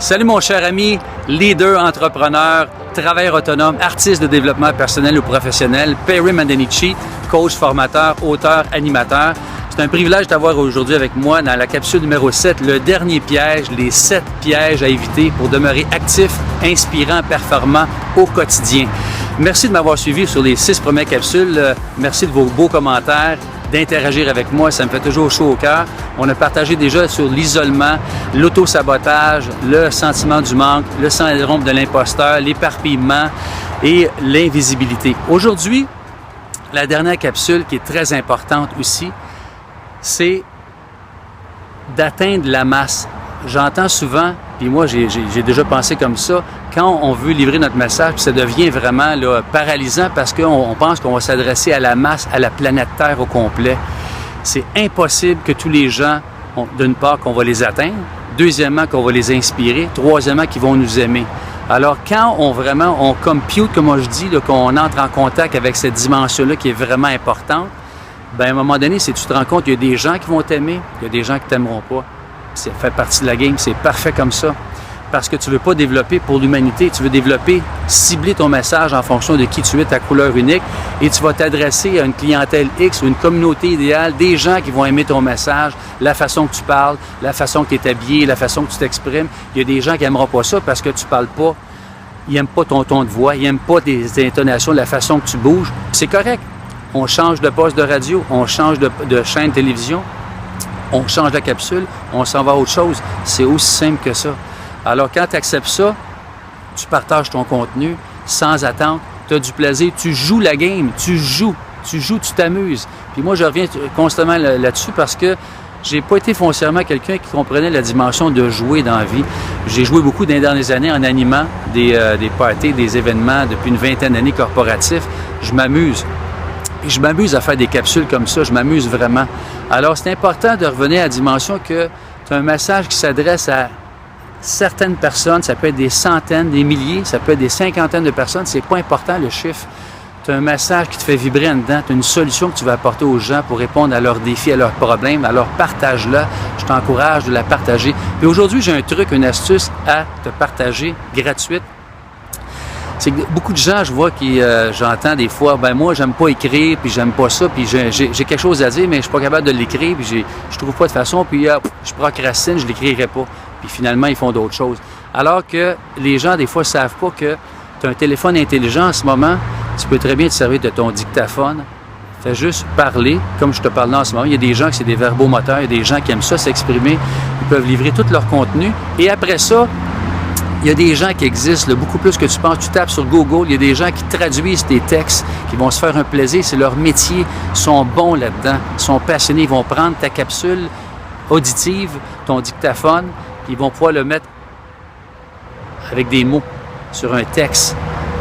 Salut mon cher ami, leader, entrepreneur, travailleur autonome, artiste de développement personnel ou professionnel, Perry Mandanichi, coach, formateur, auteur, animateur. C'est un privilège d'avoir aujourd'hui avec moi dans la capsule numéro 7, le dernier piège, les 7 pièges à éviter pour demeurer actif, inspirant, performant au quotidien. Merci de m'avoir suivi sur les 6 premières capsules. Merci de vos beaux commentaires, d'interagir avec moi, ça me fait toujours chaud au cœur. On a partagé déjà sur l'isolement, l'auto-sabotage, le sentiment du manque, le syndrome de l'imposteur, l'éparpillement et l'invisibilité. Aujourd'hui, la dernière capsule qui est très importante aussi, c'est d'atteindre la masse. J'entends souvent, puis moi j'ai déjà pensé comme ça, quand on veut livrer notre message, puis ça devient vraiment là, paralysant parce qu'on pense qu'on va s'adresser à la masse, à la planète Terre au complet. C'est impossible que tous les gens, d'une part, qu'on va les atteindre, deuxièmement, qu'on va les inspirer, troisièmement, qu'ils vont nous aimer. Alors, quand on compute, comme moi je dis, là, qu'on entre en contact avec cette dimension-là qui est vraiment importante, bien, à un moment donné, si tu te rends compte qu'il y a des gens qui vont t'aimer, il y a des gens qui ne t'aimeront pas. Ça fait partie de la game, c'est parfait comme ça. Parce que tu ne veux pas développer pour l'humanité, tu veux développer, cibler ton message en fonction de qui tu es, ta couleur unique, et tu vas t'adresser à une clientèle X ou une communauté idéale, des gens qui vont aimer ton message, la façon que tu parles, la façon que tu es habillé, la façon que tu t'exprimes. Il y a des gens qui n'aimeront pas ça parce que tu ne parles pas, ils n'aiment pas ton ton de voix, ils n'aiment pas tes intonations, la façon que tu bouges. C'est correct. On change de poste de radio, on change de chaîne de télévision, on change de capsule, on s'en va à autre chose. C'est aussi simple que ça. Alors, quand tu acceptes ça, tu partages ton contenu sans attendre, tu as du plaisir, tu joues la game, tu t'amuses. Puis moi, je reviens constamment là-dessus parce que j'ai pas été foncièrement quelqu'un qui comprenait la dimension de jouer dans la vie. J'ai joué beaucoup dans les dernières années en animant des parties, des événements depuis une vingtaine d'années corporatifs. Je m'amuse. Et je m'amuse à faire des capsules comme ça, je m'amuse vraiment. Alors, c'est important de revenir à la dimension que tu as un message qui s'adresse à certaines personnes, ça peut être des centaines, des milliers, ça peut être des cinquantaines de personnes, c'est pas important le chiffre. Tu as un message qui te fait vibrer en dedans, tu as une solution que tu vas apporter aux gens pour répondre à leurs défis, à leurs problèmes, alors partage-la, je t'encourage de la partager. Puis aujourd'hui, j'ai un truc, une astuce à te partager gratuite. C'est que beaucoup de gens, je vois, j'entends des fois, ben moi, j'aime pas écrire, puis j'aime pas ça, puis j'ai quelque chose à dire, mais je suis pas capable de l'écrire, puis je trouve pas de façon, puis je procrastine, je l'écrirai pas. Puis finalement, ils font d'autres choses. Alors que les gens, des fois, ne savent pas que tu as un téléphone intelligent en ce moment, tu peux très bien te servir de ton dictaphone. Fais juste parler, comme je te parle là en ce moment. Il y a des gens qui c'est des verbomoteurs, il y a des gens qui aiment ça s'exprimer, ils peuvent livrer tout leur contenu. Et après ça, il y a des gens qui existent, là, beaucoup plus que tu penses. Tu tapes sur Google, il y a des gens qui traduisent tes textes, qui vont se faire un plaisir. C'est leur métier, ils sont bons là-dedans, ils sont passionnés. Ils vont prendre ta capsule auditive, ton dictaphone, puis ils vont pouvoir le mettre avec des mots sur un texte.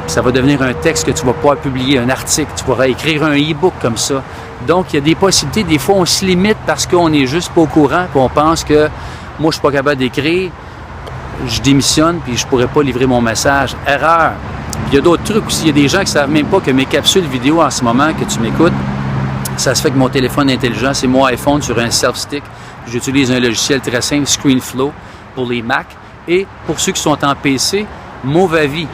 Puis ça va devenir un texte que tu vas pouvoir publier, un article. Tu pourras écrire un e-book comme ça. Donc, il y a des possibilités. Des fois, on se limite parce qu'on n'est juste pas au courant, puis on pense que moi, je suis pas capable d'écrire. Je démissionne, puis je ne pourrais pas livrer mon message. Erreur. Puis il y a d'autres trucs aussi. Il y a des gens qui ne savent même pas que mes capsules vidéo en ce moment, que tu m'écoutes, ça se fait que mon téléphone intelligent, c'est mon iPhone sur un self-stick. J'utilise un logiciel très simple, ScreenFlow, pour les Mac. Et pour ceux qui sont en PC, Movavi.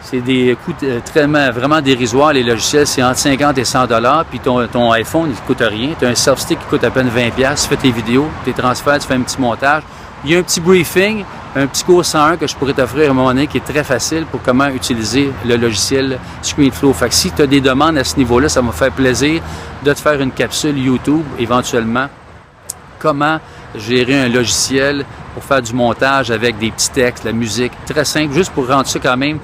C'est des coûts vraiment dérisoires. Les logiciels, c'est entre 50 et 100 $. Puis ton iPhone, il ne coûte rien. Tu as un self-stick qui coûte à peine 20 $. Tu fais tes vidéos, tes transferts, tu fais un petit montage. Il y a un petit briefing, un petit cours 101 que je pourrais t'offrir à un moment donné qui est très facile pour comment utiliser le logiciel ScreenFlow. Fait que si tu as des demandes à ce niveau-là, ça me fait plaisir de te faire une capsule YouTube éventuellement. Comment gérer un logiciel pour faire du montage avec des petits textes, la musique, très simple, juste pour rendre ça quand même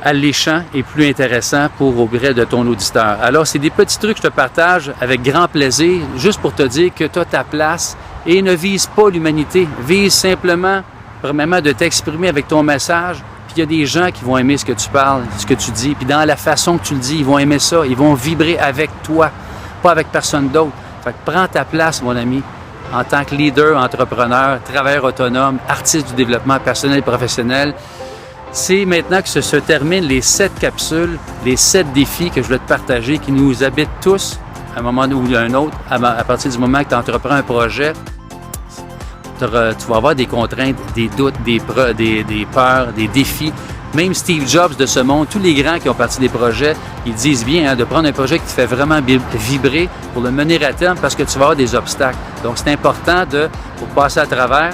alléchant et plus intéressant auprès de ton auditeur. Alors, c'est des petits trucs que je te partage avec grand plaisir, juste pour te dire que tu as ta place et ne vise pas l'humanité. Vise simplement, premièrement, de t'exprimer avec ton message. Puis il y a des gens qui vont aimer ce que tu parles, ce que tu dis. Puis dans la façon que tu le dis, ils vont aimer ça. Ils vont vibrer avec toi, pas avec personne d'autre. Fait que prends ta place, mon ami, en tant que leader, entrepreneur, travailleur autonome, artiste du développement personnel et professionnel. C'est maintenant que se terminent les 7 capsules, les 7 défis que je voulais te partager, qui nous habitent tous à un moment ou à un autre, à partir du moment que tu entreprends un projet. tu vas avoir des contraintes, des doutes, des peurs, des défis. Même Steve Jobs de ce monde, tous les grands qui ont parti des projets, ils disent bien de prendre un projet qui te fait vraiment vibrer pour le mener à terme parce que tu vas avoir des obstacles. Donc, c'est important pour passer à travers,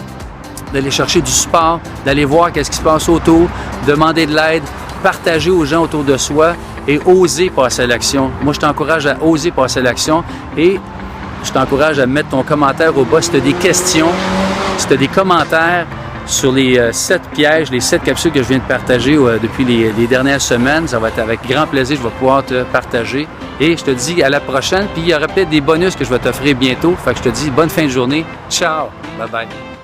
d'aller chercher du support, d'aller voir qu'est-ce qui se passe autour, demander de l'aide, partager aux gens autour de soi et oser passer à l'action. Moi, je t'encourage à oser passer à l'action et je t'encourage à mettre ton commentaire au bas si tu as des questions, si tu as des commentaires sur les 7 pièges, les 7 capsules que je viens de partager depuis les dernières semaines. Ça va être avec grand plaisir, je vais pouvoir te partager. Et je te dis à la prochaine. Puis il y aura peut-être des bonus que je vais t'offrir bientôt. Fait que je te dis bonne fin de journée. Ciao! Bye bye!